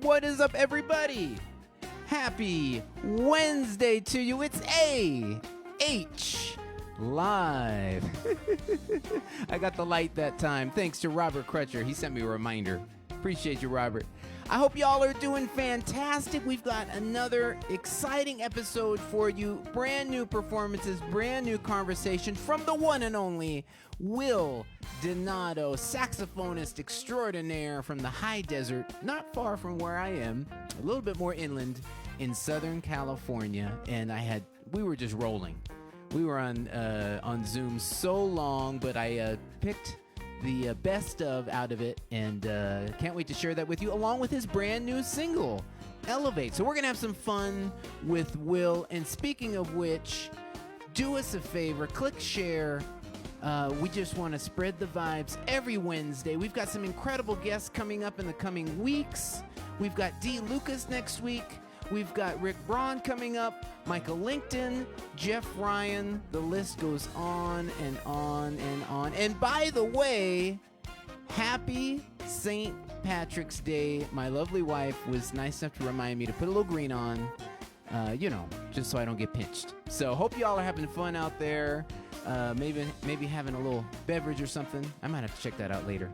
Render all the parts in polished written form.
What is up, everybody? Happy Wednesday to you. It's AH Live. I got the light that time. Thanks to Robert Crutcher. He sent me a reminder. Appreciate you, Robert. I hope y'all are doing fantastic. We've got another exciting episode for you. Brand new performances, brand new conversation from the one and only Will Donato, saxophonist extraordinaire from the high desert, not far from where I am, a little bit more inland in Southern California. And we were just rolling. We were on Zoom so long, but I picked the best of out of it, and can't wait to share that with you, along with his brand new single, Elevate. So we're going to have some fun with Will, and speaking of which, do us a favor, click share. We just want to spread the vibes every Wednesday. We've got some incredible guests coming up in the coming weeks. We've got D. Lucas next week. We've got Rick Braun coming up, Michael Linkton, Jeff Ryan. The list goes on and on and on. And by the way, happy St. Patrick's Day. My lovely wife was nice enough to remind me to put a little green on, just so I don't get pinched. So hope y'all are having fun out there. Maybe having a little beverage or something. I might have to check that out later.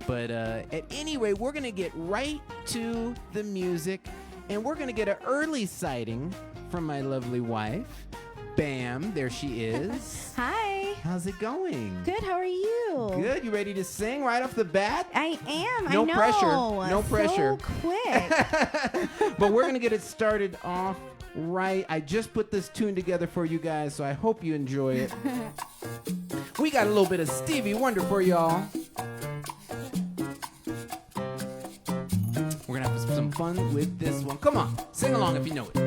But at any rate, we're going to get right to the music. And we're going to get an early sighting from my lovely wife. Bam, there she is. Hi. How's it going? Good, how are you? Good. You ready to sing right off the bat? I am. No I know. pressure. No pressure. So quick. But we're going to get it started off right. I just put this tune together for you guys, so I hope you enjoy it. We got a little bit of Stevie Wonder for y'all. We're going to have some fun with this one. Come on, sing along if you know it.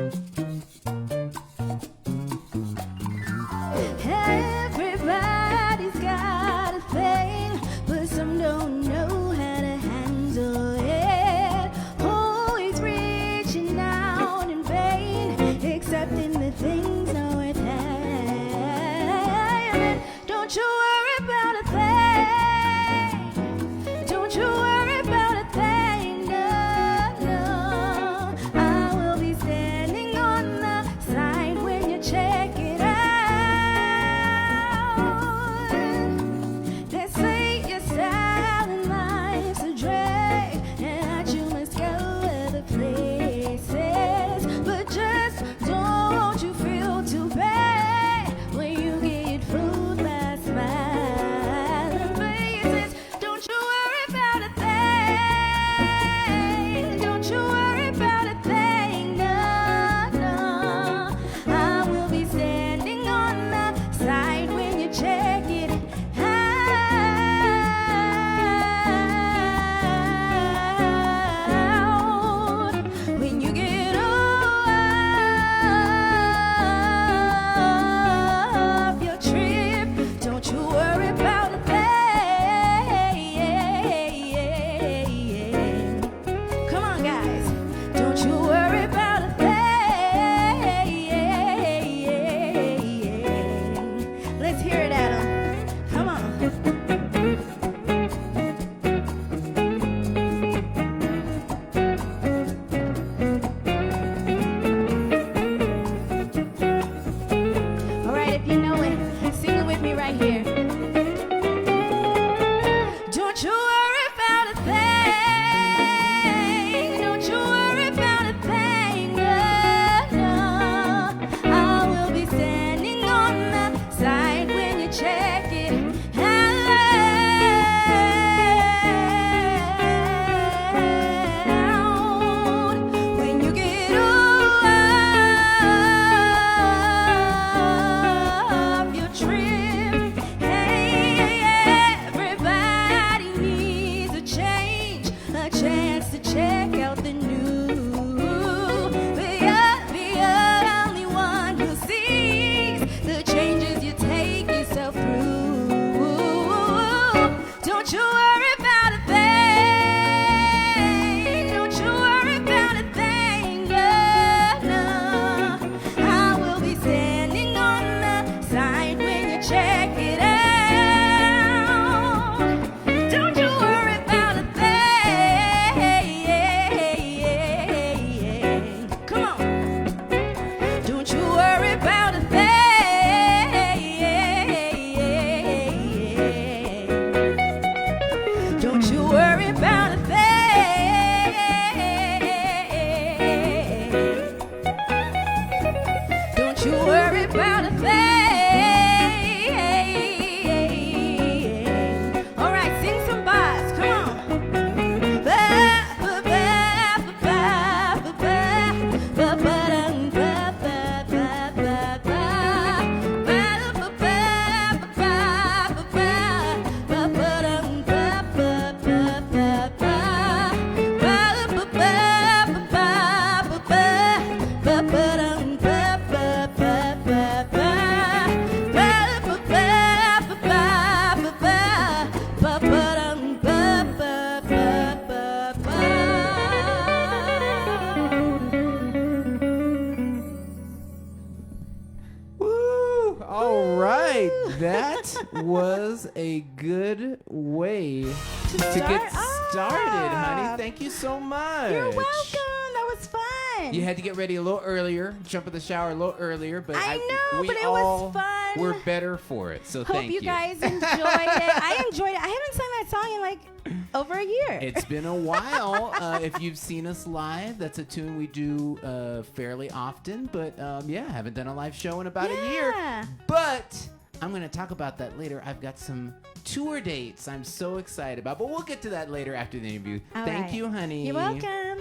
Everybody's got a thing, but some don't know how to handle it. Always reaching out in vain, accepting the things not worth having. Don't you worry about a thing. Don't you worry about a thing. No, no. I will be standing All right. That was a good way to get started, honey. Thank you so much. You're welcome. That was fun. You had to get ready a little earlier, jump in the shower a little earlier, but I know, we but it all was fun. were better for it. So Hope thank you guys enjoyed it. I enjoyed it. I haven't sung that song in like over a year. It's been a while. If you've seen us live, that's a tune we do fairly often. But yeah, haven't done a live show in about a year. But I'm going to talk about that later. I've got some tour dates I'm so excited about. But we'll get to that later after the interview. Thank you, honey. You're welcome.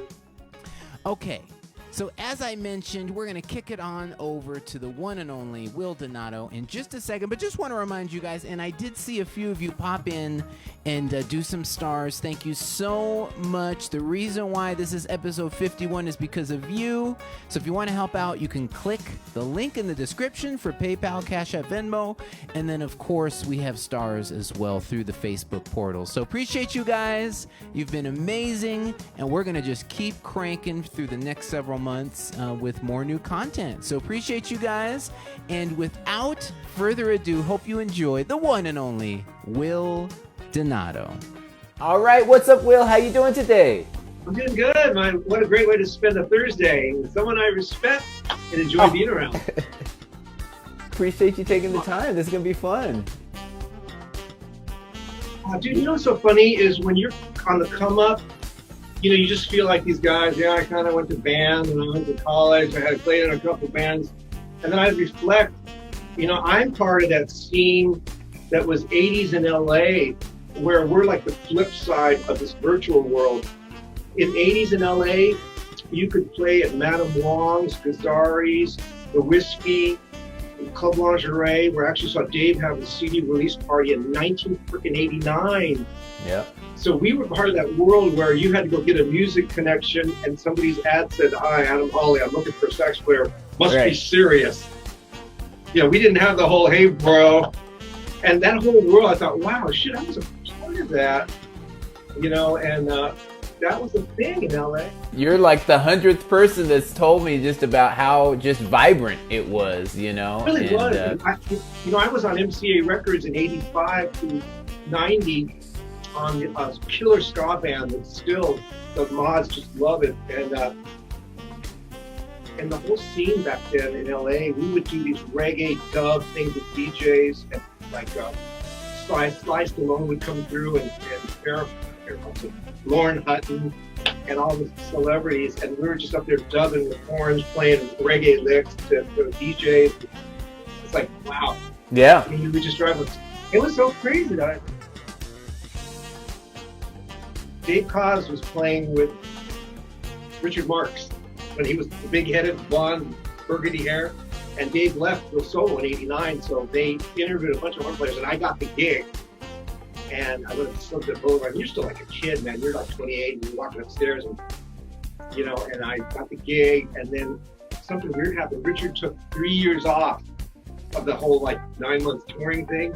Okay. So as I mentioned, we're going to kick it on over to the one and only Will Donato in just a second. But just want to remind you guys, and I did see a few of you pop in and do some stars. Thank you so much. The reason why this is episode 51 is because of you. So if you want to help out, you can click the link in the description for PayPal, Cash App, Venmo. And then, of course, we have stars as well through the Facebook portal. So appreciate you guys. You've been amazing. And we're going to just keep cranking through the next several months with more new content. So appreciate you guys. And without further ado, hope you enjoy the one and only Will Donato. All right, what's up, Will? How you doing today? I'm doing good, man. What a great way to spend a Thursday. Someone I respect and enjoy being around. Appreciate you taking the time. This is going to be fun. Dude, you know what's so funny is when you're on the come up, you know, you just feel like these guys, yeah, I kind of went to band and I went to college. I had played in a couple bands. And then I reflect, you know, I'm part of that scene that was 80s in LA, where we're like the flip side of this virtual world. In 80s in LA, you could play at Madame Wong's, Gazzari's, The Whiskey, Club Lingerie, where I actually saw Dave have a CD release party in 1989. Yeah. So we were part of that world where you had to go get a music connection and somebody's ad said, "Hi, Adam Hawley, I'm looking for a sax player. Must be serious." You know, we didn't have the whole, "Hey, bro." And that whole world, I thought, wow, shit, I was a part of that. You know, and that was a thing in LA. You're like the 100th person that's told me just about how just vibrant it was, you know. It really was. I was on MCA Records in 85 to 90 on a killer ska band that still, the mods just love it. And the whole scene back then in LA, we would do these reggae dub things with DJs, and like Sly Stallone would come through and Lauren Hutton and all the celebrities, and we were just up there dubbing with horns, playing reggae licks to DJs. It's like, wow. Yeah. I mean, we just drive. It was so crazy that Dave Koz was playing with Richard Marx when he was the big-headed, blonde, burgundy hair, and Dave left for solo in '89. So they interviewed a bunch of horn players, and I got the gig. And I went to Sunset Boulevard. You're still like a kid, man. You're like 28, and you're walking upstairs, and you know. And I got the gig, and then something weird happened. Richard took 3 years off of the whole like 9 month touring thing,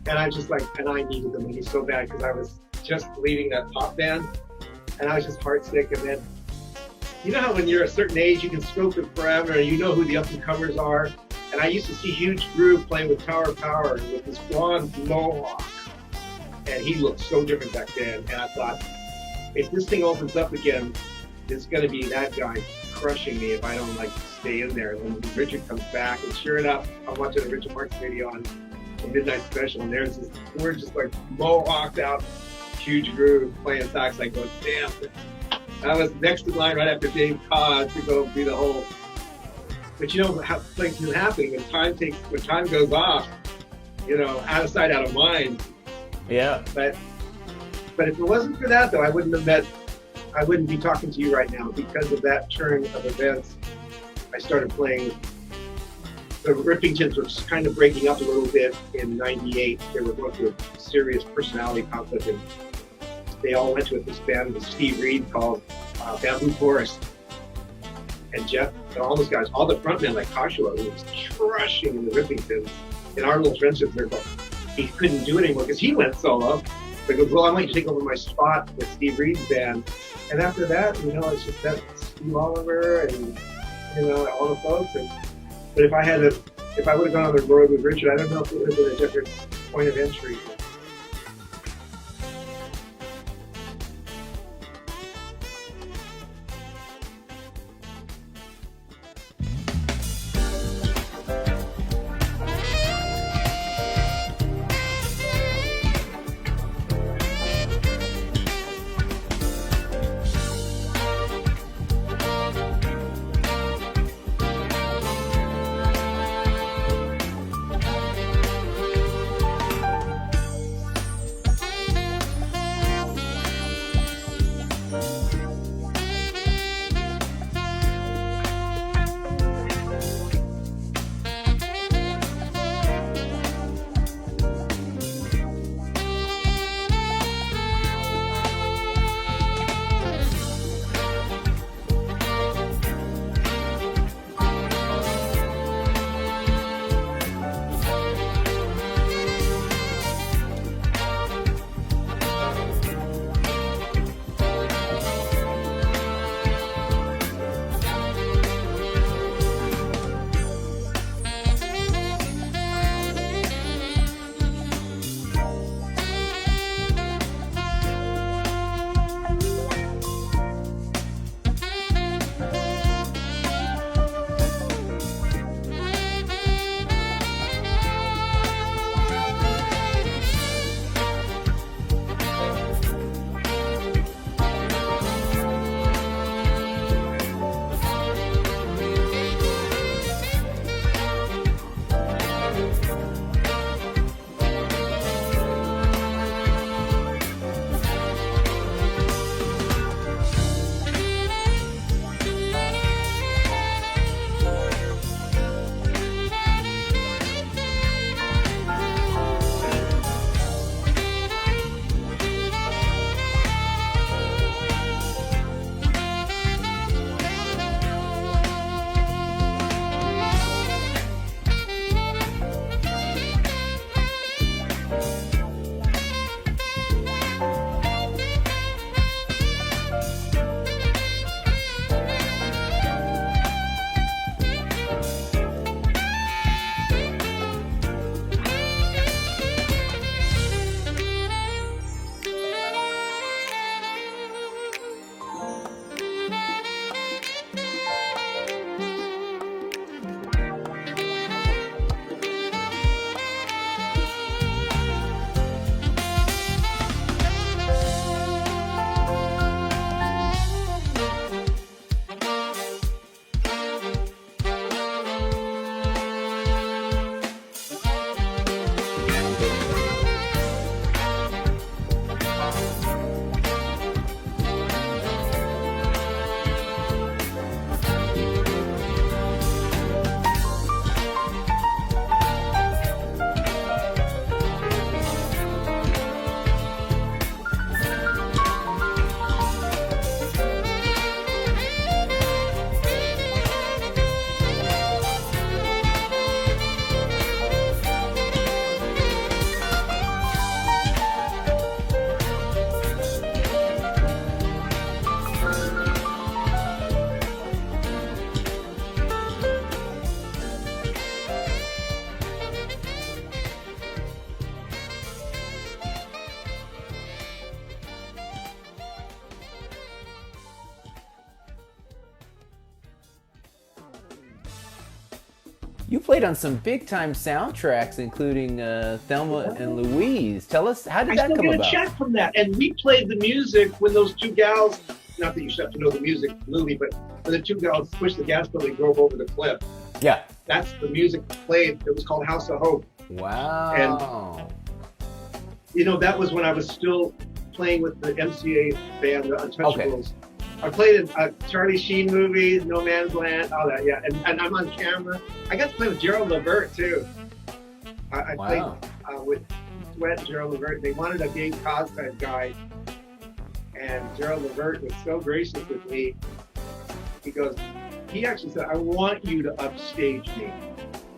and I just like, and I needed the money so bad because I was just leaving that pop band, and I was just heartsick. And then, you know how when you're a certain age, you can scope it forever, and you know who the up and comers are. And I used to see Huge Groove playing with Tower of Power with this blonde mohawk. And he looked so different back then. And I thought, if this thing opens up again, it's going to be that guy crushing me if I don't like stay in there. And then Richard comes back, and sure enough, I'm watching a Richard Marx video on the Midnight Special, and there's this, we're just like mohawked out Huge Groove playing sax. I go, damn. I was next in line right after Dave Koz to go be the whole. But you know how things can happen when time goes off. You know, out of sight, out of mind. Yeah. But if it wasn't for that, though, I wouldn't be talking to you right now because of that turn of events. I started playing. The Rippingtons were kind of breaking up a little bit in '98. They were going through a serious personality conflict, and they all went to this band with Steve Reed called Bamboo Forest. And Jeff and all those guys, all the frontmen like Joshua, who was crushing in the Rippingtons. In our little friendship, they're like, he couldn't do it anymore because he went solo. They go, well, I want you to take over my spot with Steve Reed's band. And after that, you know, it's just that Steve Oliver and, you know, all the folks. But if I had to if I would have gone on the road with Richard, I don't know if it would have been a different point of entry. You played on some big-time soundtracks, including Thelma and Louise. Tell us, how did that come about? I still get a check from that. And we played the music when those two gals, not that you should have to know the music movie, but when the two gals pushed the gas pedal and drove over the cliff. Yeah. That's the music played. It was called House of Hope. Wow. And, you know, that was when I was still playing with the MCA band, the Untouchables. Okay. I played in a Charlie Sheen movie, No Man's Land, all that, yeah. And I'm on camera. I got to play with Gerald Levert, too. I played with Sweat and Gerald Levert. They wanted a Dave Koz type guy. And Gerald Levert was so gracious with me. He actually said, I want you to upstage me.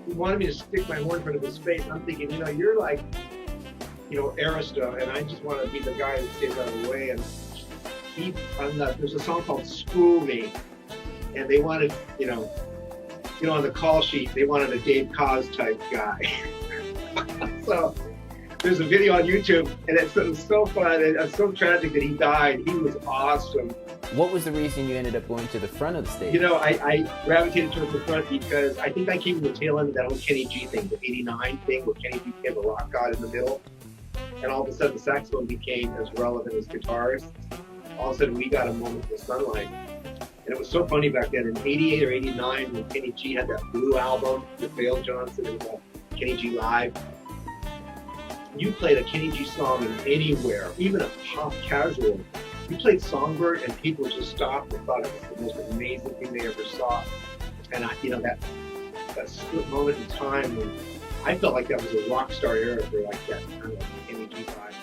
He wanted me to stick my horn in front of his face. I'm thinking, you know, you're like, you know, Arista, and I just want to be the guy that stays out of the way. And there's a song called Spool Me, and they wanted, you know, on the call sheet, they wanted a Dave Koz type guy. So there's a video on YouTube, and it was so fun. And it's so tragic that he died. He was awesome. What was the reason you ended up going to the front of the stage? I gravitated towards the front because I think I came to the tail end of that whole Kenny G thing, the '89 thing, where Kenny G became a rock god in the middle. And all of a sudden, the saxophone became as relevant as guitars. All of a sudden, we got a moment in the sunlight. And it was so funny back then, in '88 or '89, when Kenny G had that Blue album with Vale Johnson and Kenny G Live. You played a Kenny G song anywhere, even a pop casual. You played Songbird, and people just stopped and thought it was the most amazing thing they ever saw. And that split moment in time when I felt like that was a rock star era for like that kind of Kenny G vibe.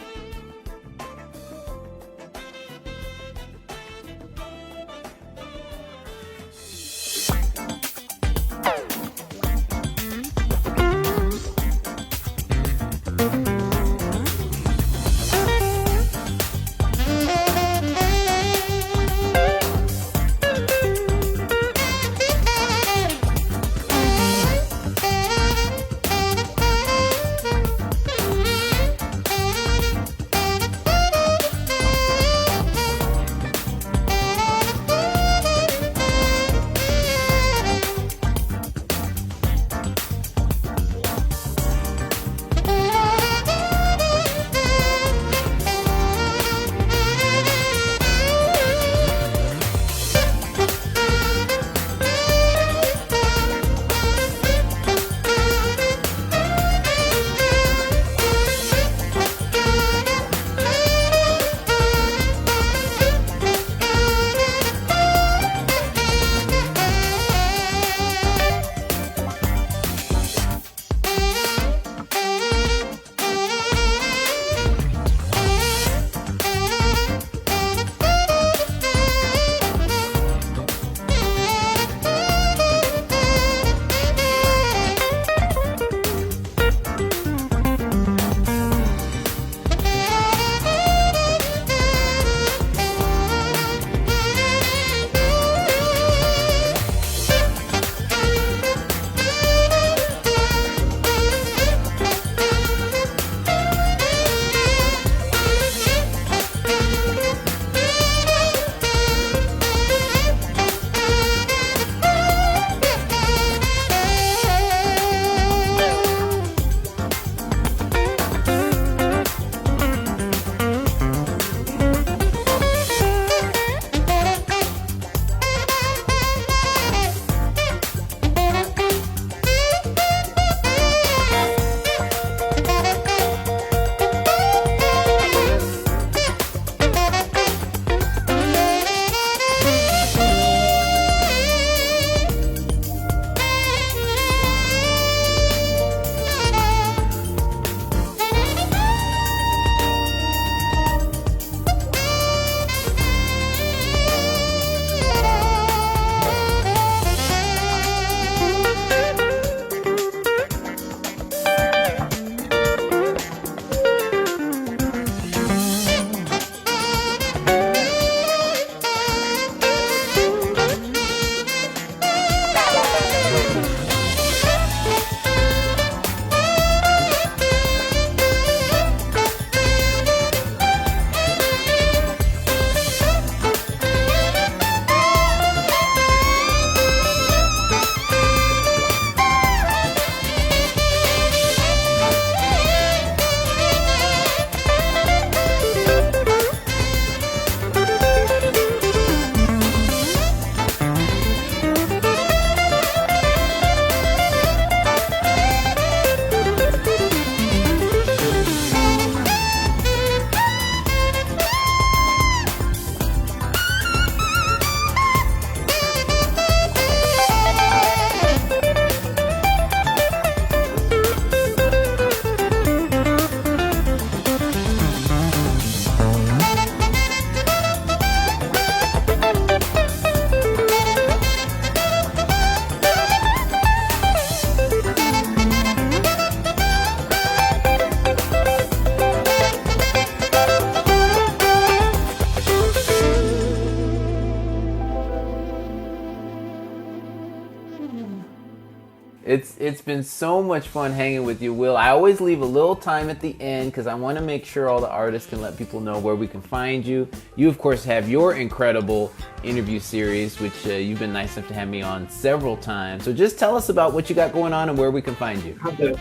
It's been so much fun hanging with you, Will. I always leave a little time at the end because I want to make sure all the artists can let people know where we can find you. You, of course, have your incredible interview series, which you've been nice enough to have me on several times. So just tell us about what you got going on and where we can find you. Have the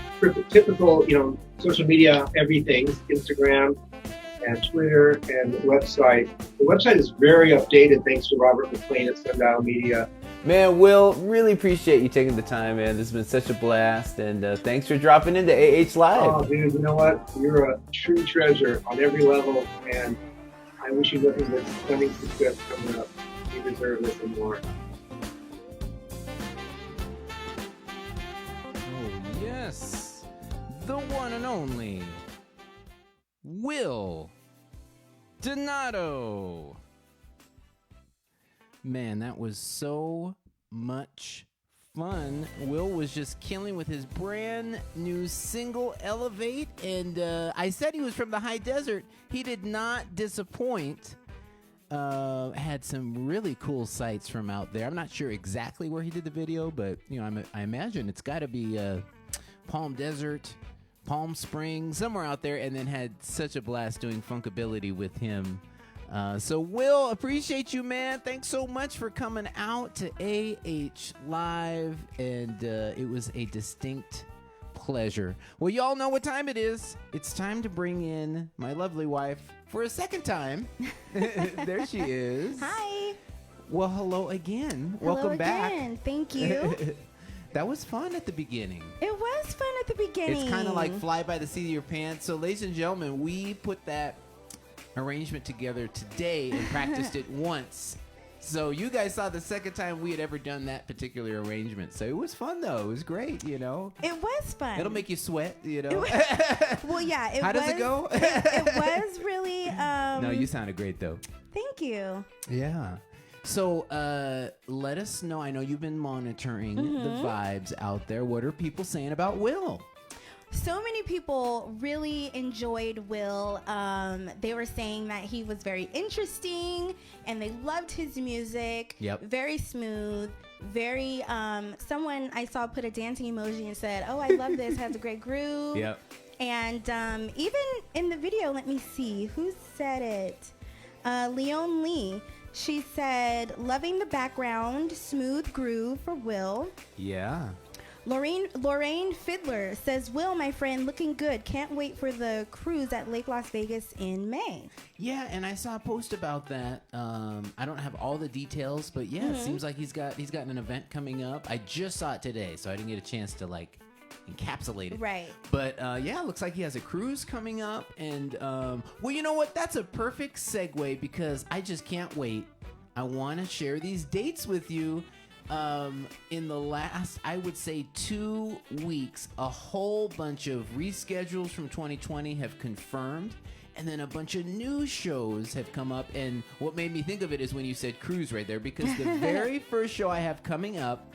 typical, social media, everything, Instagram and Twitter and the website. The website is very updated thanks to Robert McLean at Sundial Media. Man, Will, really appreciate you taking the time, man. This has been such a blast, and thanks for dropping into AH Live. Oh, dude, you know what? You're a true treasure on every level, and I wish you nothing but stunning success coming up. You deserve this and more. Oh, yes. The one and only Will Donato. Man, that was so much fun. Will was just killing with his brand new single, Elevate. And I said he was from the high desert. He did not disappoint. Had some really cool sights from out there. I'm not sure exactly where he did the video, but I imagine it's got to be Palm Desert, Palm Springs, somewhere out there, and then had such a blast doing Funkability with him. So Will, appreciate you, man. Thanks so much for coming out to AH Live, and it was a distinct pleasure. Well, y'all know what time it is. It's time to bring in my lovely wife for a second time. There she is. Hi. Well, hello again. Hello Welcome again. back. Thank you. That was fun at the beginning. It was fun at the beginning. It's kind of like fly by the seat of your pants. So, ladies and gentlemen, we put that arrangement together today and practiced it once. So you guys saw the second time we had ever done that particular arrangement. So it was fun, though. It was great, It was fun. It'll make you sweat, Well, yeah. How does it go? It was really. No, you sounded great, though. Thank you. Yeah. So let us know. I know you've been monitoring the vibes out there. What are people saying about Will? So many people really enjoyed Will. They were saying that he was very interesting and they loved his music. Yep. Very smooth. Very, someone I saw put a dancing emoji and said, "Oh, I love this. Has a great groove." Yep. And even in the video, let me see. Who said it? Leon Lee. She said, "Loving the background, smooth groove for Will." Yeah. Lorraine Fiddler says, "Will, my friend, looking good. Can't wait for the cruise at Lake Las Vegas in May." Yeah, and I saw a post about that. I don't have all the details, but yeah, it seems like he's got an event coming up. I just saw it today, so I didn't get a chance to encapsulate it. Right. But yeah, it looks like he has a cruise coming up, and well, you know what? That's a perfect segue because I just can't wait. I want to share these dates with you. In the last, I would say 2 weeks, a whole bunch of reschedules from 2020 have confirmed, and then a bunch of new shows have come up. And what made me think of it is when you said cruise right there, because the very first show I have coming up,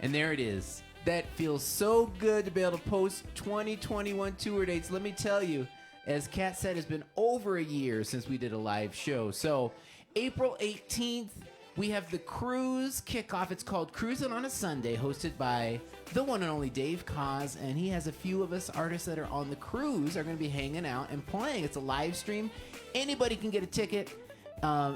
and there it is. That feels so good to be able to post 2021 tour dates. Let me tell you, as Kat said, it's been over a year since we did a live show. So April 18th, we have the cruise kickoff. It's called Cruising on a Sunday, hosted by the one and only Dave Koz, and he has a few of us artists that are on the cruise are going to be hanging out and playing. It's a live stream. Anybody can get a ticket.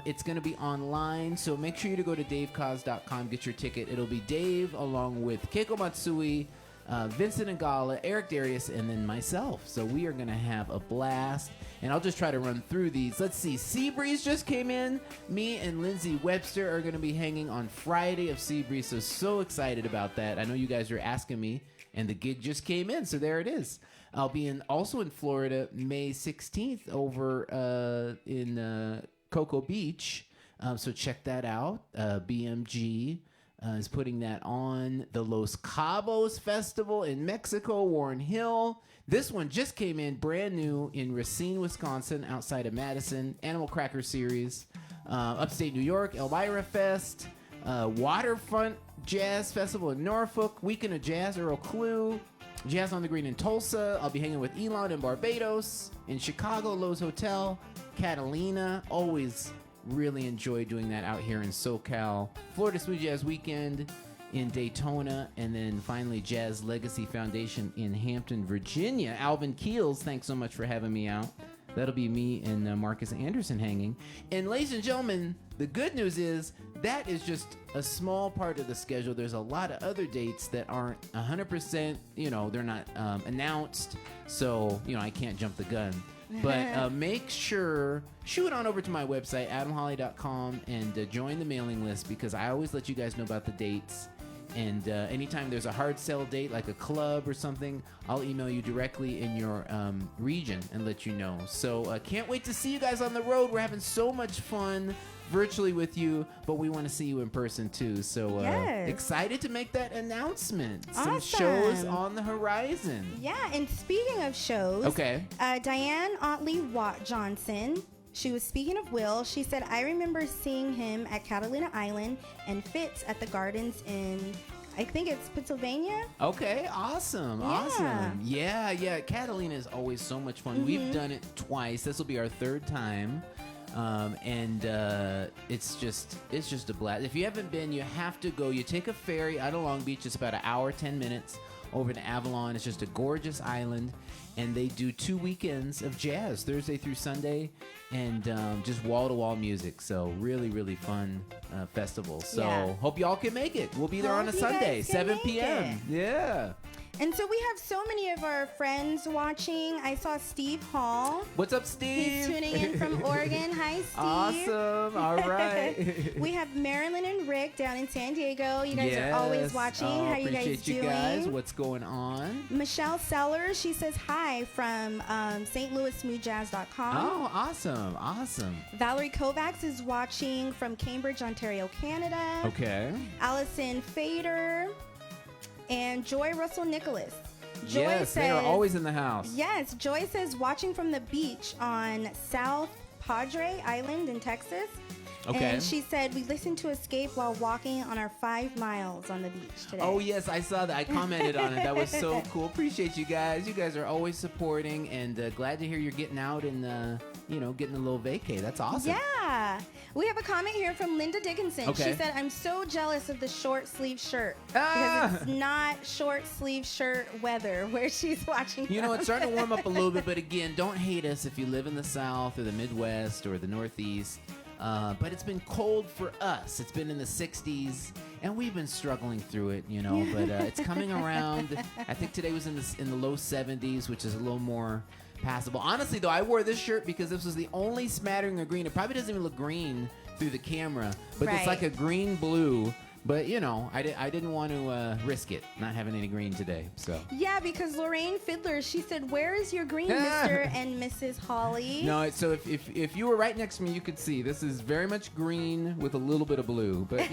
It's going to be online, so make sure you to go to davekoz.com, get your ticket. It'll be Dave along with Keiko Matsui, Vincent Ngala, Eric Darius, and then myself. So we are going to have a blast, and I'll just try to run through these. Let's see. Seabreeze just came in. Me and Lindsay Webster are going to be hanging on Friday of Seabreeze, so excited about that. I know you guys are asking me, and the gig just came in, so there it is. I'll be also in Florida May 16th over in Cocoa Beach, so check that out. BMG is putting that on. The Los Cabos Festival in Mexico, Warren Hill. This one just came in brand new in Racine, Wisconsin, outside of Madison. Animal Cracker Series. Upstate New York, Elvira Fest. Waterfront Jazz Festival in Norfolk. Weekend of Jazz, Earl Clue. Jazz on the Green in Tulsa. I'll be hanging with Elon in Barbados. In Chicago, Lowe's Hotel. Catalina. Always really enjoy doing that out here in SoCal. Florida Smooth Jazz Weekend in Daytona, and then finally Jazz Legacy Foundation in Hampton, Virginia. Alvin Keels, thanks so much for having me out. That'll be me and Marcus Anderson hanging. And ladies and gentlemen, the good news is that is just a small part of the schedule. There's a lot of other dates that aren't 100%, they're not announced. So, I can't jump the gun. But make sure, shoot on over to my website, adamholly.com, and join the mailing list, because I always let you guys know about the dates. And anytime there's a hard sell date, like a club or something, I'll email you directly in your region and let you know. So can't wait to see you guys on the road. We're having so much fun virtually with you, but we want to see you in person too. So Yes. excited to make that announcement. Some Awesome. shows on the horizon. Yeah, and speaking of shows, Okay. Diane Otley Watt Johnson, she was speaking of Will. She said, I remember seeing him at Catalina Island and Fitz at the Gardens in, I think it's Pennsylvania. Okay, awesome. Yeah. Awesome. Yeah. Catalina is always so much fun. Mm-hmm. We've done it twice. This will be our third time. And it's just a blast. If you haven't been, you have to go. You take a ferry out of Long Beach. It's about an hour, 10 minutes over to Avalon. It's just a gorgeous island. And they do 2 weekends of jazz, Thursday through Sunday, and just wall-to-wall music. So really, really fun festival. So Yeah. hope y'all can make it. We'll be there on a Hope you Sunday, guys can 7 make p.m. it. Yeah. And so we have so many of our friends watching. I saw Steve Hall. What's up, Steve? He's tuning in from Oregon. Hi, Steve. Awesome. All right. We have Marilyn and Rick down in San Diego. You guys are always watching. Oh, How you guys appreciate doing? you guys. What's going on? Michelle Sellers, she says hi from stlouismoodjazz.com. Oh, awesome. Valerie Kovacs is watching from Cambridge, Ontario, Canada. Okay. Allison Fader and Joy Russell Nicholas. Joy Yes, they are always in the house. Yes, Joy says watching from the beach on South Padre Island in Texas. Okay. And she said, we listened to Escape while walking on our 5 miles on the beach today. Oh, yes, I saw that. I commented on it. That was so cool. Appreciate you guys. You guys are always supporting, and glad to hear you're getting out and, getting a little vacay. That's awesome. Yeah. We have a comment here from Linda Dickinson. Okay. She said, I'm so jealous of the short sleeve shirt. Ah! Because it's not short sleeve shirt weather where she's watching. You know, from. it's starting to warm up a little bit, but again, don't hate us if you live in the South or the Midwest or the Northeast. But it's been cold for us. It's been in the 60s, and we've been struggling through it, but it's coming around. I think today was in the low 70s, which is a little more passable. Honestly, though, I wore this shirt because this was the only smattering of green. It probably doesn't even look green through the camera, but it's Right. like a green-blue. But, I didn't want to risk it, not having any green today, so. Yeah, because Lorraine Fiddler, she said, where is your green, Mr. and Mrs. Holly? No, so if you were right next to me, you could see this is very much green with a little bit of blue. But,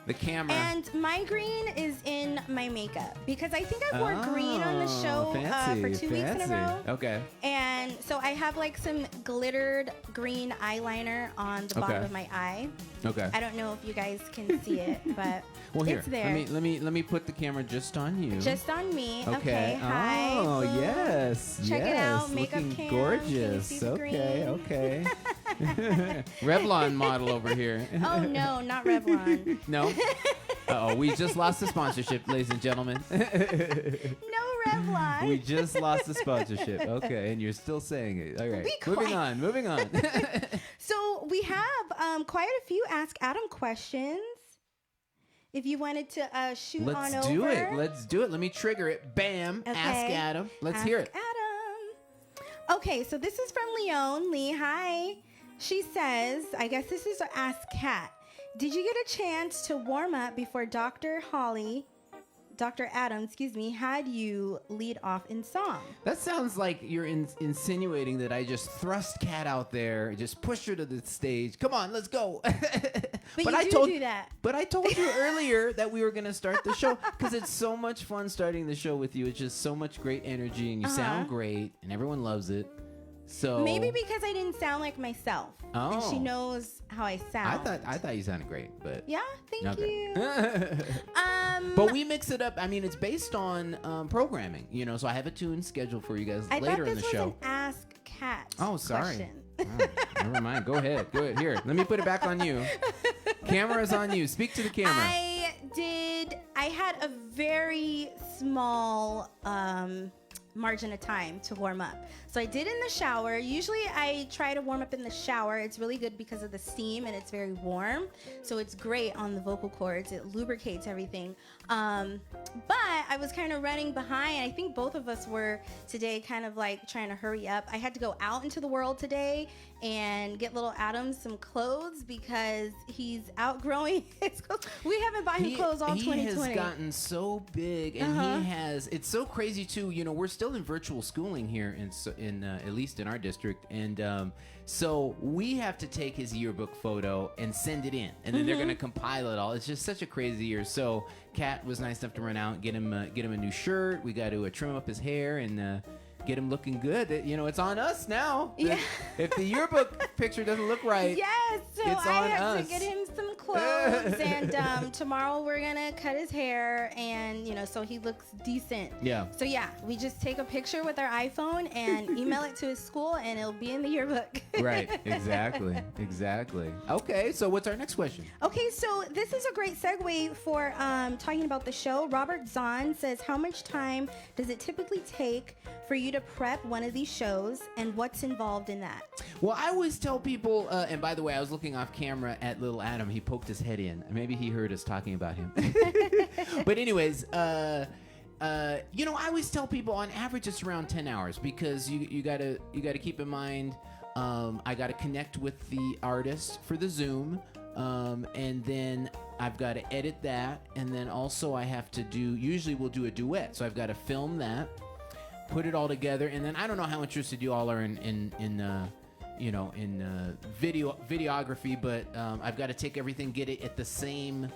the camera. And my green is in my makeup because I think I wore green on the show fancy, for 2 weeks in a row. Okay. And so I have like some glittered green eyeliner on the bottom Okay. of my eye. Okay. I don't know if you guys can see it, but Well, here, it's there. let me put the camera just on you. Just on me. Okay. Hi. Oh, Boom. yes. Check it yes. out. Makeup Looking cam. gorgeous. Can you see the Okay. green? Okay. Revlon model over here. Oh no, not Revlon. No. Uh-oh, we just lost the sponsorship, ladies and gentlemen. No Revlon. We just lost the sponsorship. Okay, and you're still saying it. All right. Be Moving on. So we have quite a few Ask Adam questions. If you wanted to shoot on Let's over. do it. Let's do it. Let me trigger it. Bam. Okay. Ask Adam. Let's Ask hear it. Adam. Okay, so this is from Leon. Lee, hi. She says, I guess this is Ask Kat. Did you get a chance to warm up before Dr. Adam, had you lead off in song? That sounds like you're insinuating that I just thrust Kat out there, just pushed her to the stage. Come on, let's go. But you do that. But I told you earlier that we were going to start the show because it's so much fun starting the show with you. It's just so much great energy, and you sound great, and everyone loves it. So Maybe because I didn't sound like myself. And she Oh. knows how I sound. I thought you sounded great, but Yeah, thank Okay. you. But we mix it up. I mean, it's based on programming, so I have a tune scheduled for you guys I later thought in this the was show. an Ask Kat Oh, sorry. question. Oh, never mind. Go ahead. Here, let me put it back on you. Camera's on you. Speak to the camera. I I had a very small margin of time to warm up. So I did in the shower. Usually I try to warm up in the shower. It's really good because of the steam and it's very warm. So it's great on the vocal cords. It lubricates everything. But I was kind of running behind. I think both of us were today kind of like trying to hurry up. I had to go out into the world today and get little Adam some clothes because he's outgrowing his clothes. We haven't bought him clothes all 2020. He has gotten so big, and it's so crazy too. You know, we're still in virtual schooling here in at least in our district, and so we have to take his yearbook photo and send it in, and then they're going to compile it all. It's just such a crazy year. So Kat was nice enough to run out and get him a new shirt. We got to trim up his hair and get him looking good. You know, it's on us now. Yeah. If the yearbook picture doesn't look right, yes, so it's I on have us. to get him some clothes, and tomorrow we're gonna cut his hair, and so he looks decent. Yeah. So yeah, we just take a picture with our iPhone and email it to his school, and it'll be in the yearbook. Right. Exactly. Okay. So what's our next question? Okay, so this is a great segue for talking about the show. Robert Zahn says, how much time does it typically take for you to prep one of these shows, and what's involved in that? Well, I always tell people, and by the way, I was looking off camera at little Adam. He poked his head in. Maybe he heard us talking about him. But anyways, I always tell people on average it's around 10 hours because you gotta keep in mind, I gotta connect with the artist for the Zoom. And then I've got to edit that, and then also I have to usually we'll do a duet, so I've got to film that, put it all together, and then I don't know how interested you all are in videography, but I've got to take everything, get it at the same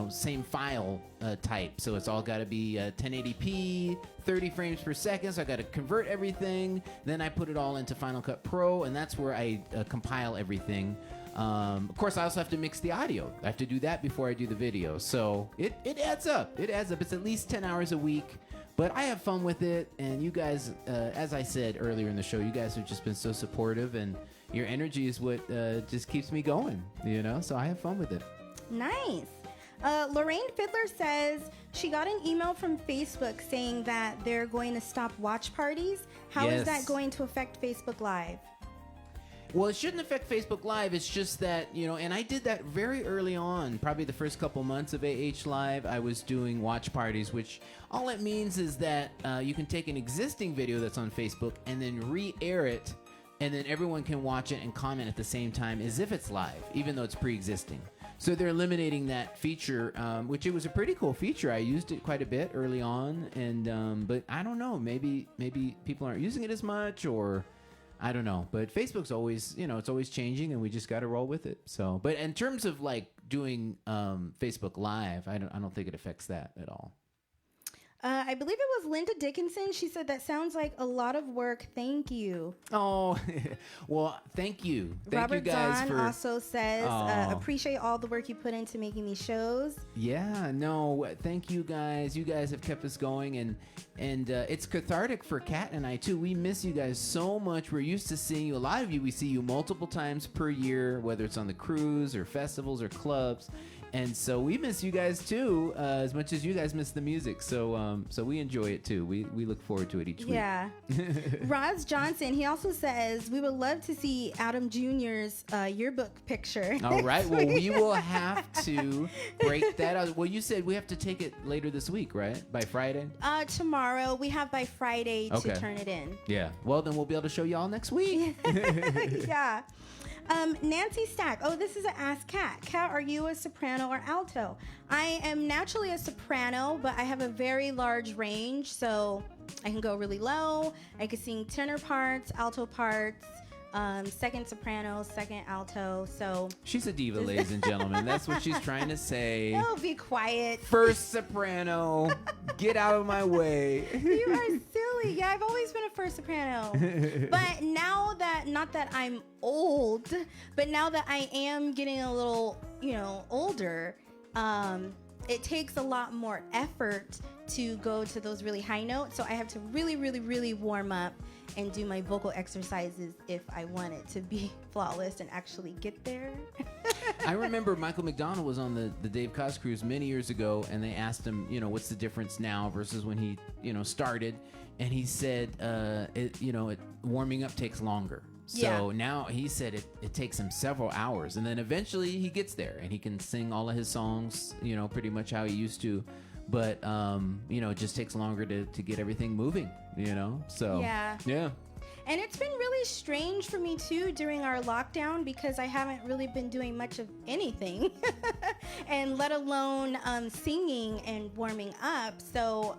same file type, so it's all got to be 1080p, 30 frames per second. So I got to convert everything, then I put it all into Final Cut Pro, and that's where I compile everything. Of course, I also have to mix the audio. I have to do that before I do the video. So it adds up. It's at least 10 hours a week. But I have fun with it. And you guys, as I said earlier in the show, you guys have just been so supportive. And your energy is what just keeps me going, So I have fun with it. Nice. Lorraine Fiddler says she got an email from Facebook saying that they're going to stop watch parties. How is that going to affect Facebook Live? Well, it shouldn't affect Facebook Live. It's just that, and I did that very early on, probably the first couple months of AH Live. I was doing watch parties, which all it means is that you can take an existing video that's on Facebook and then re-air it, and then everyone can watch it and comment at the same time as if it's live, even though it's pre-existing. So they're eliminating that feature, which it was a pretty cool feature. I used it quite a bit early on, and but I don't know, maybe people aren't using it as much, or I don't know. But Facebook's always, it's always changing, and we just got to roll with it. So, but in terms of like doing Facebook Live, I don't think it affects that at all. I believe it was Linda Dickinson. She said, that sounds like a lot of work. Thank you. Oh, well, thank you. Thank Robert you guys Zahn also says, Oh. appreciate all the work you put into making these shows. Yeah, no, thank you guys. You guys have kept us going, and it's cathartic for Kat and I too. We miss you guys so much. We're used to seeing you. A lot of you, we see you multiple times per year, whether it's on the cruise or festivals or clubs. And so we miss you guys too, as much as you guys miss the music. So so we enjoy it too. We look forward to it each week. Yeah. Roz Johnson, he also says, we would love to see Adam Jr.'s yearbook picture. All right. Well, we will have to break that out. Well, you said we have to take it later this week, right? By Friday? Tomorrow. We have by Friday to Okay. turn it in. Yeah. Well, then we'll be able to show y'all next week. Yeah. Nancy Stack. Oh, this is an Ask Kat. Kat, are you a soprano or alto? I am naturally a soprano, but I have a very large range, so I can go really low. I can sing tenor parts, alto parts, second soprano, second alto. So She's a diva, ladies and gentlemen. That's what she's trying to say. oh, be quiet. First soprano. Get out of my way. You are silly. Yeah, I've always been a first soprano. But now that, not that I'm old, but now that I am getting a little, older, it takes a lot more effort to go to those really high notes. So I have to really, really, really warm up and do my vocal exercises if I want it to be flawless and actually get there. I remember Michael McDonald was on the Dave Koz cruise many years ago, and they asked him, what's the difference now versus when he, started, and he said, warming up takes longer. So now he said it takes him several hours, and then eventually he gets there and he can sing all of his songs, pretty much how he used to. But, it just takes longer to get everything moving, So, yeah. And it's been really strange for me too during our lockdown because I haven't really been doing much of anything, and let alone singing and warming up. So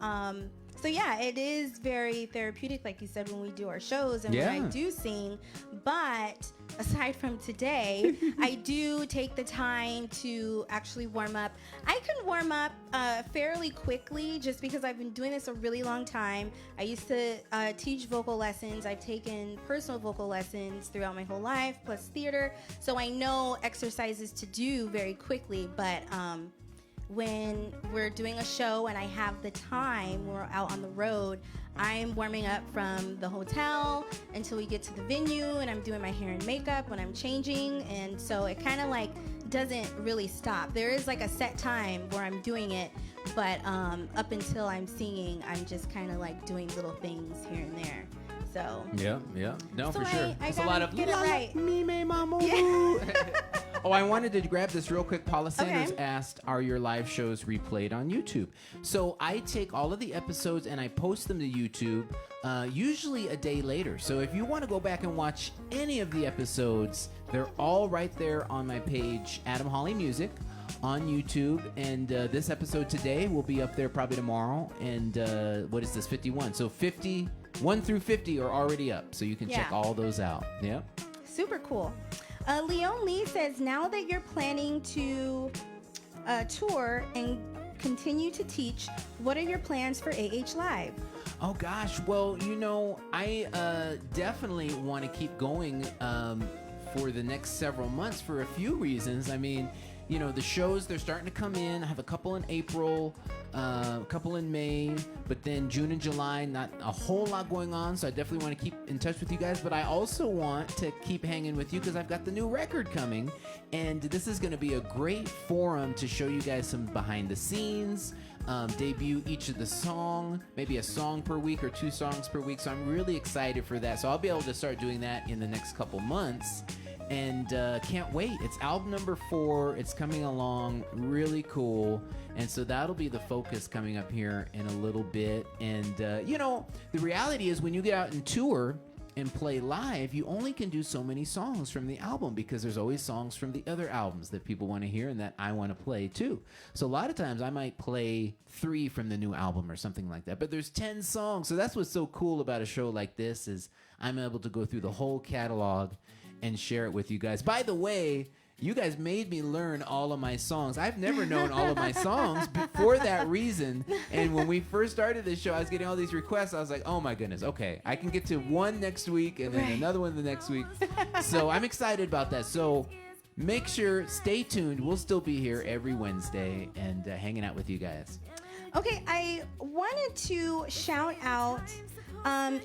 yeah, it is very therapeutic, like you said, when we do our shows and when I do sing. But aside from today, I do take the time to actually warm up. I can warm up fairly quickly just because I've been doing this a really long time. I used to teach vocal lessons. I've taken personal vocal lessons throughout my whole life, plus theater. So I know exercises to do very quickly, but when we're doing a show and I have the time, we're out on the road, I'm warming up from the hotel until we get to the venue, and I'm doing my hair and makeup when I'm changing, and so it kind of like doesn't really stop. There is like a set time where I'm doing it, but up until I'm singing, I'm just kind of like doing little things here and there. So yeah, no, so for sure. I It's a lot of get it right. me, mama. Oh, I wanted to grab this real quick. Paula Sanders asked, are your live shows replayed on YouTube? So I take all of the episodes and I post them to YouTube, usually a day later. So if you want to go back and watch any of the episodes, they're all right there on my page, Adam Hawley Music, on YouTube. And this episode today will be up there probably tomorrow. And what is this, 51? So 1 through 50 are already up. So you can check all those out. Yeah. Super cool. Leon Lee says, now that you're planning to tour and continue to teach, what are your plans for AH Live? Oh gosh, well, I definitely want to keep going for the next several months for a few reasons. I mean, the shows, they're starting to come in. I have a couple in April, a couple in May, but then June and July, not a whole lot going on, so I definitely want to keep in touch with you guys, but I also want to keep hanging with you because I've got the new record coming, and this is going to be a great forum to show you guys some behind the scenes, debut each of the song, maybe a song per week or 2 songs per week, so I'm really excited for that. So I'll be able to start doing that in the next couple months. And can't wait. It's album number 4. It's coming along really cool. And so that'll be the focus coming up here in a little bit. And, the reality is when you get out and tour and play live, you only can do so many songs from the album because there's always songs from the other albums that people want to hear and that I want to play too. So a lot of times I might play 3 from the new album or something like that. But there's 10 songs. So that's what's so cool about a show like this is I'm able to go through the whole catalog and share it with you guys. By the way, you guys made me learn all of my songs. I've never known all of my songs for that reason. And when we first started this show, I was getting all these requests. I was like, oh my goodness, okay, I can get to one next week and then another one the next week. So I'm excited about that. So make sure, stay tuned. We'll still be here every Wednesday and hanging out with you guys. Okay, I wanted to shout out,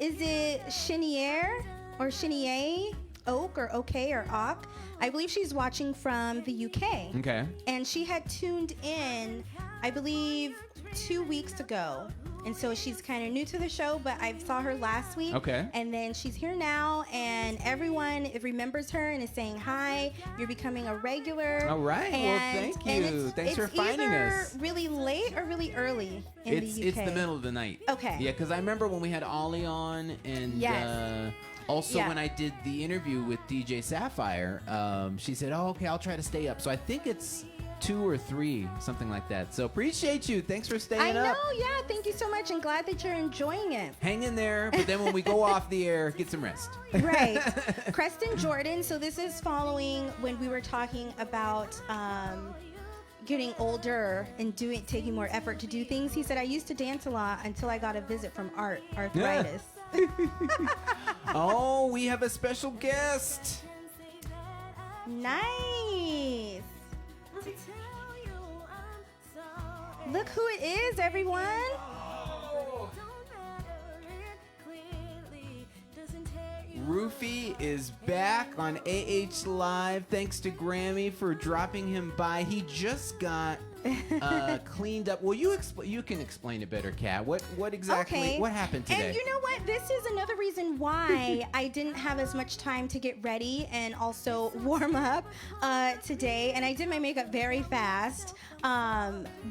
is it Chenier or Chenier? Oak or OK or Ock. I believe she's watching from the UK. Okay. And she had tuned in, I believe, 2 weeks ago. And so she's kind of new to the show, but I saw her last week. Okay. And then she's here now, and everyone remembers her and is saying hi. You're becoming a regular. All right. Well, thank you. Thanks for finding us. It's either really late or really early in the UK. It's the middle of the night. Okay. Yeah, because I remember when we had Ollie on, and also when I did the interview with DJ Sapphire, she said, oh, okay, I'll try to stay up. So I think it's 2 or 3, something like that. So appreciate you. Thanks for staying up. I know, yeah. Thank you so much, and glad that you're enjoying it. Hang in there, but then when we go off the air, get some rest. Right. Creston Jordan. So this is following when we were talking about getting older and taking more effort to do things. He said, I used to dance a lot until I got a visit from arthritis. Oh, we have a special guest. Nice. Look who it is, everyone. Rufy is back on AH Live. Thanks to Grammy for dropping him by. He just got cleaned up. Well, you can explain it better, Kat. What exactly? What happened today? And you know what? This is another reason why I didn't have as much time to get ready and also warm up today. And I did my makeup very fast.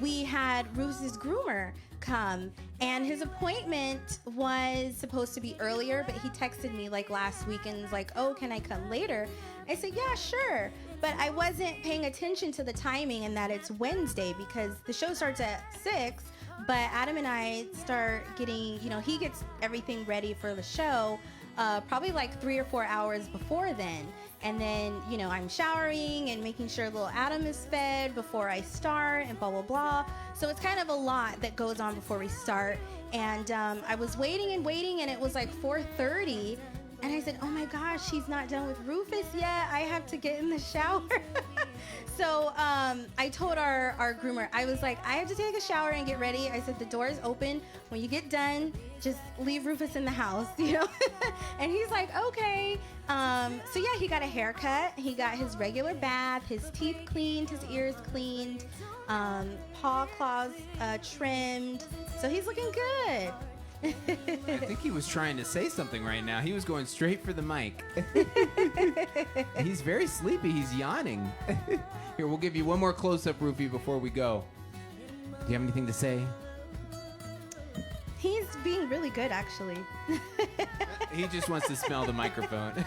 We had Rufus's groomer come, and his appointment was supposed to be earlier, but he texted me like last week and was like, oh, can I come later? I said, yeah, sure. But I wasn't paying attention to the timing and that it's Wednesday because the show starts at 6, but Adam and I start getting, he gets everything ready for the show probably like 3 or 4 hours before then. And then, I'm showering and making sure little Adam is fed before I start and blah, blah, blah. So it's kind of a lot that goes on before we start. And I was waiting and it was like 4:30. And I said, oh my gosh, he's not done with Rufus yet. I have to get in the shower. So I told our groomer, I was like, I have to take a shower and get ready. I said, the door is open. When you get done, just leave Rufus in the house, And he's like, okay. So yeah, he got a haircut. He got his regular bath, his teeth cleaned, his ears cleaned, paw claws trimmed. So he's looking good. I think he was trying to say something right now. He was going straight for the mic. He's very sleepy. He's yawning. Here, we'll give you one more close-up, Rufy, before we go. Do you have anything to say? He's being really good, actually. He just wants to smell the microphone.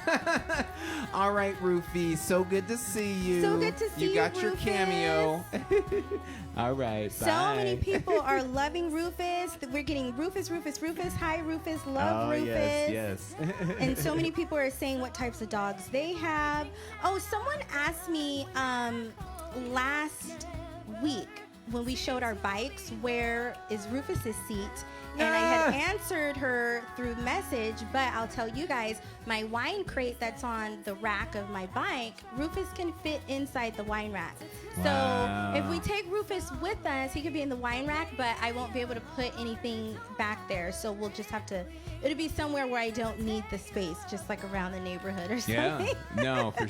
All right, Rufy. So good to see you. So good to see you, You got your Rufus. cameo. All right, So bye. many people are loving Rufus. We're getting Rufus. Hi, Rufus. Love Rufus. Yes. And so many people are saying what types of dogs they have. Oh, someone asked me last week when we showed our bikes, where is Rufus's seat? And I had answered her through message, but I'll tell you guys, my wine crate that's on the rack of my bike, Rufus can fit inside the wine rack. Wow. So if we take Rufus with us, he could be in the wine rack, but I won't be able to put anything back there. So we'll just have to, it'll be somewhere where I don't need the space, just like around the neighborhood or something. Yeah, no, for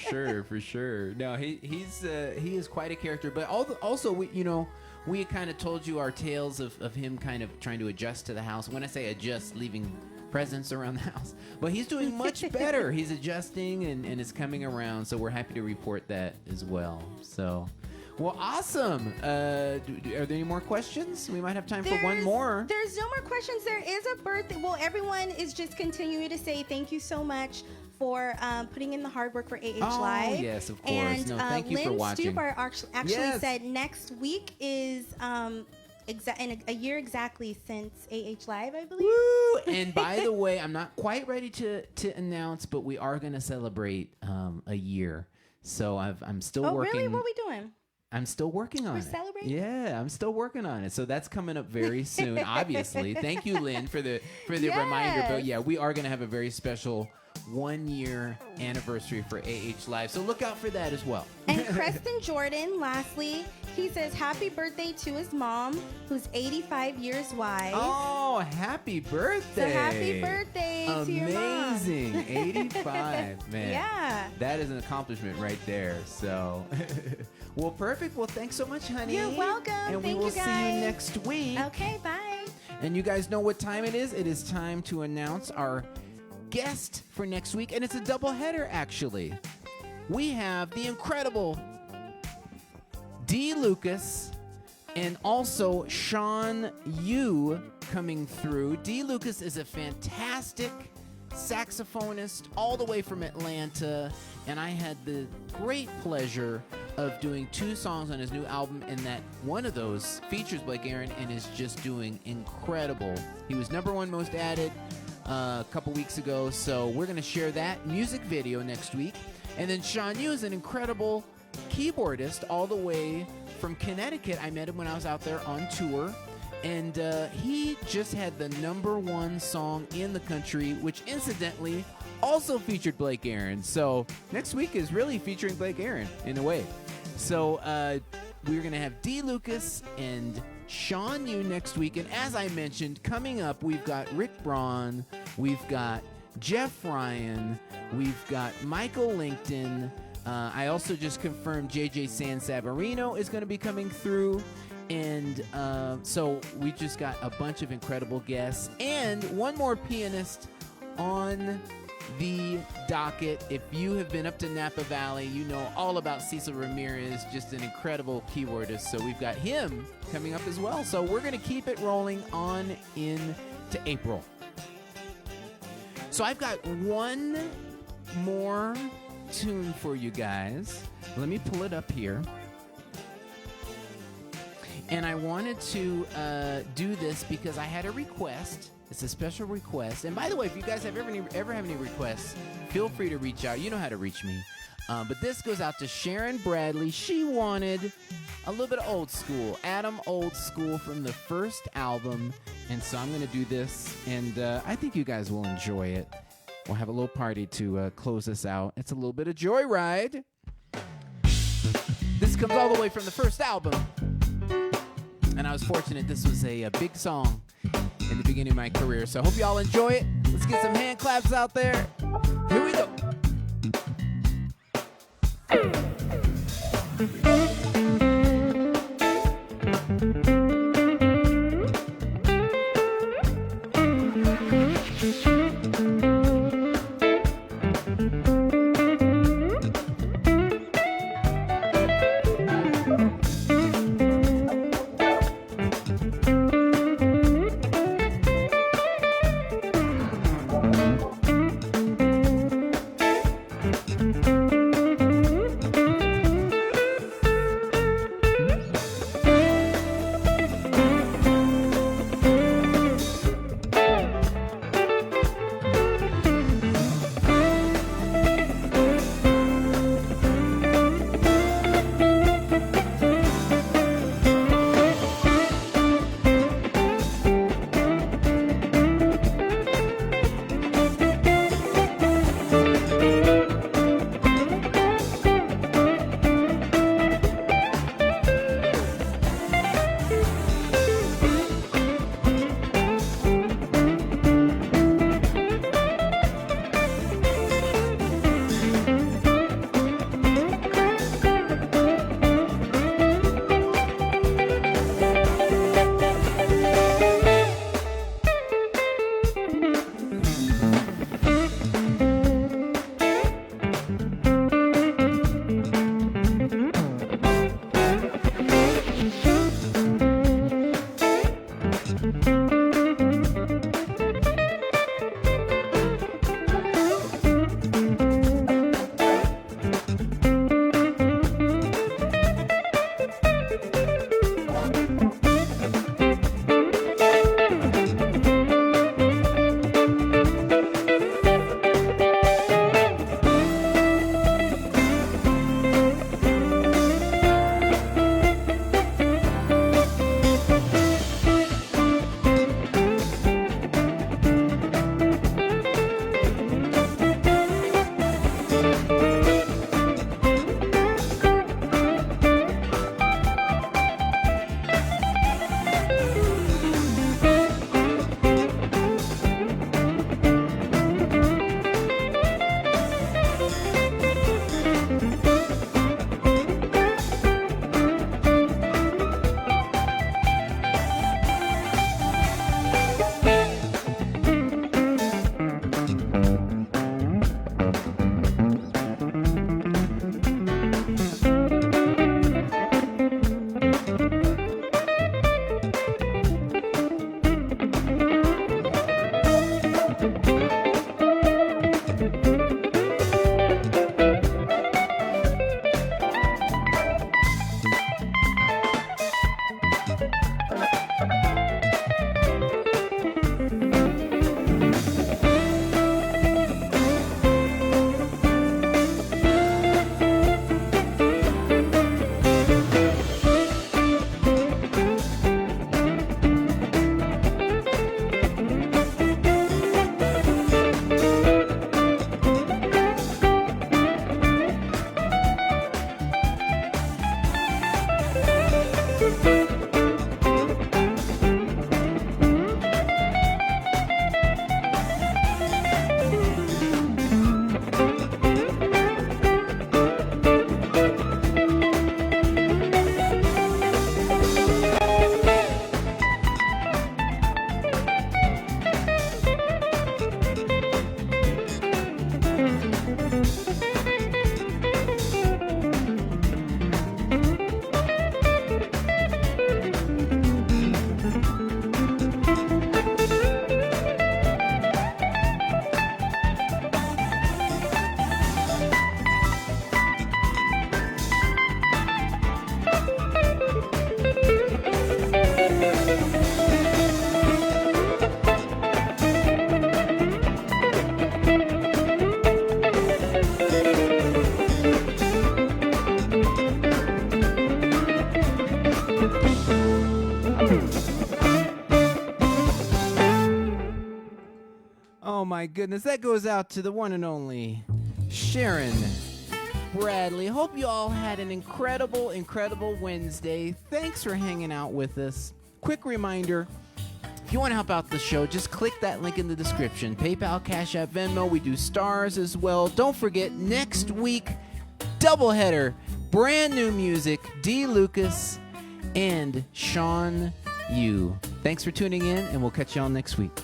sure. No, he is quite a character. But also, we kind of told you our tales of him kind of trying to adjust to the house. When I say adjust, leaving presents around the house. But he's doing much better. He's adjusting and is coming around. So we're happy to report that as well. So, well, awesome. Are there any more questions? We might have time for one more. There's no more questions. There is a birthday. Well, everyone is just continuing to say thank you so much for putting in the hard work for AH Live. Oh, yes, of course. And No, thank you for Lynn watching. Stupar actually Yes. said next week is in a year exactly since AH Live, I believe. Woo! And by the way, I'm not quite ready to announce, but we are going to celebrate a year. So I'm still Oh, working. really? What are we doing? I'm still working on it. We're celebrating? Yeah, I'm still working on it. So that's coming up very soon, obviously. Thank you, Lynn, for the reminder. But yeah, we are going to have a very special 1-year anniversary for AH Live. So look out for that as well. And Preston Jordan, lastly, he says happy birthday to his mom, who's 85 years wise. Oh, happy birthday. So happy birthday to your mom. Amazing. 85, man. Yeah. That is an accomplishment right there. So, well, perfect. Well, thanks so much, honey. You're welcome. And Thank we will you, see you guys. next week. Okay, bye. And you guys know what time it is. It is time to announce our guest for next week. And it's a double header, actually. We have the incredible D. Lucas and also Sean Yu coming through. D. Lucas is a fantastic saxophonist all the way from Atlanta, and I had the great pleasure of doing 2 songs on his new album, and that one of those features Blake Aaron and is just doing incredible. He was #1 most added a couple weeks ago, so we're going to share that music video next week. And then Sean Yu is an incredible keyboardist all the way from Connecticut. I met him when I was out there on tour, and he just had the #1 song in the country, which incidentally also featured Blake Aaron. So next week is really featuring Blake Aaron in a way. So we're going to have D. Lucas and Sean Yu next week. And as I mentioned, coming up, we've got Rick Braun, we've got Jeff Ryan, we've got Michael Linkton. I also just confirmed JJ San Savarino is going to be coming through. And so we just got a bunch of incredible guests and one more pianist on the docket. If you have been up to Napa Valley, you know all about Cecil Ramirez, just an incredible keyboardist. So we've got him coming up as well. So we're going to keep it rolling on into April. So I've got one more tune for you guys. Let me pull it up here. And I wanted to do this because I had a request. It's a special request. And by the way, if you guys have ever have any requests, feel free to reach out. You know how to reach me. But this goes out to Sharon Bradley. She wanted a little bit of old school. Adam Old School from the first album. And so I'm going to do this. And I think you guys will enjoy it. We'll have a little party to close this out. It's a little bit of Joyride. This comes all the way from the first album. And I was fortunate this was a big song in the beginning of my career. So I hope y'all enjoy it. Let's get some hand claps out there. Here we go. Oh my goodness, that goes out to the one and only Sharon Bradley. Hope you all had an incredible Wednesday. Thanks for hanging out with us. Quick reminder, if you want to help out the show, just click that link in the description. PayPal, Cash App, Venmo. We do stars as well. Don't forget, next week, doubleheader, brand new music, D. Lucas and Sean Yu. Thanks for tuning in, and we'll catch you all next week.